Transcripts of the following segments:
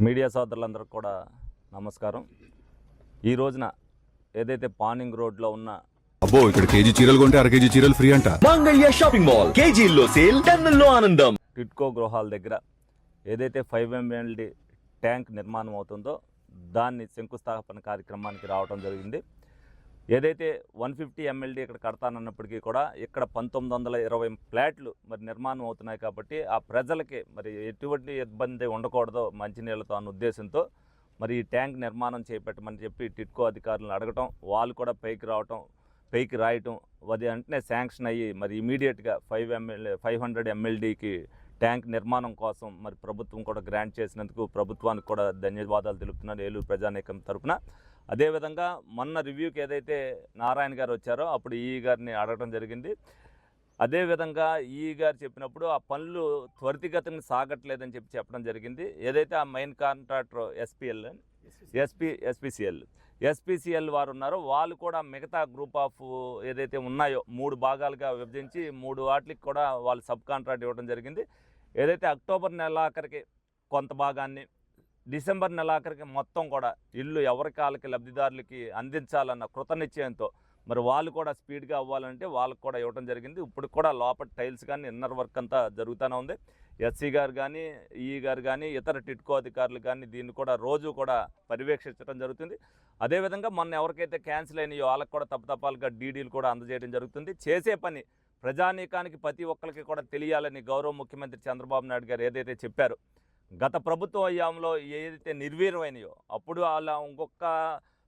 Media సోదరులందరికీ కూడా నమస్కారం. ఈ రోజున ఏదైతే పానింగ్ రోడ్లో ఉన్న అబ్బో ఇక్కడ కేజీ చీరలు కొంటే అర కేజీ చీరలు ఫ్రీ అంట. మంగళ్య షాపింగ్ మాల్ కేజీల్లో సేల్, టన్నుల్లో ఆనందం. టిడ్కో గృహాల దగ్గర ఏదైతే 5 MLD ట్యాంక్ నిర్మాణం అవుతుందో దాన్ని శంకుస్థాపన కార్యక్రమానికి రావడం జరిగింది. ఏదైతే 150 MLD ఇక్కడ కడతానన్నప్పటికీ కూడా ఇక్కడ 1920 ఫ్లాట్లు మరి నిర్మాణం అవుతున్నాయి కాబట్టి ఆ ప్రజలకి మరి ఎటువంటి ఇబ్బంది ఉండకూడదో మంచినీళ్ళతో అన్న ఉద్దేశంతో మరి ఈ ట్యాంక్ నిర్మాణం చేపట్టమని చెప్పి టిడ్కో అధికారులను అడగటం, వాళ్ళు కూడా పైకి రాయటం, అది వెంటనే శాంక్షన్ అయ్యి మరి ఇమీడియట్గా 500 MLDకి ట్యాంక్ నిర్మాణం కోసం మరి ప్రభుత్వం కూడా గ్రాంట్ చేసినందుకు ప్రభుత్వానికి కూడా ధన్యవాదాలు తెలుపుతున్నాను ఏలూరు ప్రజానీకం తరఫున. అదేవిధంగా మొన్న రివ్యూకి ఏదైతే నారాయణ గారు వచ్చారో అప్పుడు ఈఈ గారిని అడగడం జరిగింది. అదేవిధంగా ఈఈ గారు చెప్పినప్పుడు ఆ పనులు త్వరితగతిని సాగట్లేదని చెప్పడం జరిగింది. ఏదైతే ఆ మెయిన్ కాంట్రాక్టర్ ఎస్పీసీఎల్ వారు ఉన్నారో వాళ్ళు కూడా మిగతా గ్రూప్ ఆఫ్ ఏదైతే ఉన్నాయో 3 భాగాలుగా విభజించి 3 వాటికి కూడా వాళ్ళు సబ్ కాంట్రాక్ట్ ఇవ్వడం జరిగింది. ఏదైతే అక్టోబర్ నెలాఖరికి కొంత భాగాన్ని, డిసెంబర్ నెలాఖరికి మొత్తం కూడా ఇల్లు ఎవరి కాళ్ళకి లబ్ధిదారులకి అందించాలన్న కృతనిశ్చయంతో మరి వాళ్ళు కూడా స్పీడ్గా అవ్వాలంటే వాళ్ళకు కూడా ఇవ్వడం జరిగింది. ఇప్పుడు కూడా లోపల టైల్స్ కానీ ఇన్నర్ వర్క్ అంతా జరుగుతూనే ఉంది. ఎస్సీ గారు కానీ ఈఈ గారు కానీ ఇతర టిడ్కో అధికారులు కానీ దీన్ని కూడా రోజు కూడా పర్యవేక్షించడం జరుగుతుంది. అదేవిధంగా మొన్న ఎవరికైతే క్యాన్సిల్ అయినాయో వాళ్ళకు కూడా తప్పతపాలుగా డీడీలు కూడా అందజేయడం జరుగుతుంది. చేసే పని ప్రజానీకానికి ప్రతి ఒక్కరికి కూడా తెలియాలని గౌరవ ముఖ్యమంత్రి చంద్రబాబు నాయుడు గారు ఏదైతే చెప్పారో, గత ప్రభుత్వ హయాంలో ఏదైతే నిర్వీర్యమైనాయో అప్పుడు అలా ఇంకొక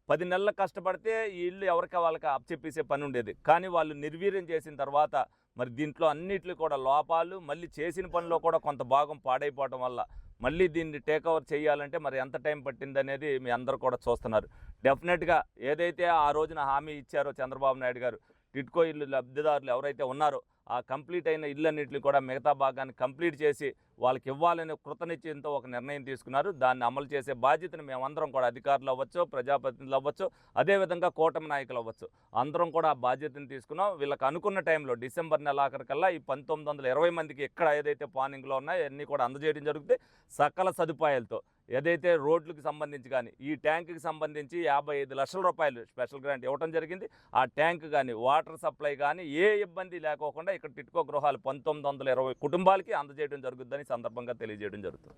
10 నెలలు కష్టపడితే ఈ ఇల్లు ఎవరికి వాళ్ళకి అప్పచెప్పేసే పని ఉండేది. కానీ వాళ్ళు నిర్వీర్యం చేసిన తర్వాత మరి దీంట్లో అన్నిట్లో కూడా లోపాలు, మళ్ళీ చేసిన పనిలో కూడా కొంత భాగం పాడైపోవడం వల్ల మళ్ళీ దీన్ని టేక్ ఓవర్ చేయాలంటే మరి ఎంత టైం పట్టిందనేది మీ అందరూ కూడా చూస్తున్నారు. డెఫినెట్గా ఏదైతే ఆ రోజున హామీ ఇచ్చారో చంద్రబాబు నాయుడు గారు, టిడ్కో ఇల్లు లబ్ధిదారులు ఎవరైతే ఉన్నారో ఆ కంప్లీట్ అయిన ఇళ్ళన్నింటినీ కూడా మిగతా భాగాన్ని కంప్లీట్ చేసి వాళ్ళకి ఇవ్వాలనే కృతనిశ్చయంతో ఒక నిర్ణయం తీసుకున్నారు. దాన్ని అమలు చేసే బాధ్యతను మేమందరం కూడా అధికారులు అవ్వచ్చు, ప్రజాప్రతినిధులు అవ్వచ్చు, అదేవిధంగా కూటమి నాయకులు అవ్వచ్చు, అందరం కూడా ఆ బాధ్యతను తీసుకున్నాం. వీళ్ళకి అనుకున్న టైంలో డిసెంబర్ నెలాఖరికల్లా ఈ 1920 మందికి ఎక్కడ ఏదైతే పానింగ్లో ఉన్నాయో అన్నీ కూడా అందజేయడం జరుగుతుంది. సకల సదుపాయాలతో ఏదైతే రోడ్లకు సంబంధించి కానీ ఈ ట్యాంకుకి సంబంధించి 55 లక్షల రూపాయలు స్పెషల్ గ్రాంట్ ఇవ్వడం జరిగింది. ఆ ట్యాంక్ కానీ వాటర్ సప్లై కానీ ఏ ఇబ్బంది లేకోకుండా ఇక్కడ టిడ్కో గృహాలు 1920 కుటుంబాలకి అందజేయడం జరుగుతుందని సందర్భంగా తెలియజేయడం జరుగుతుంది.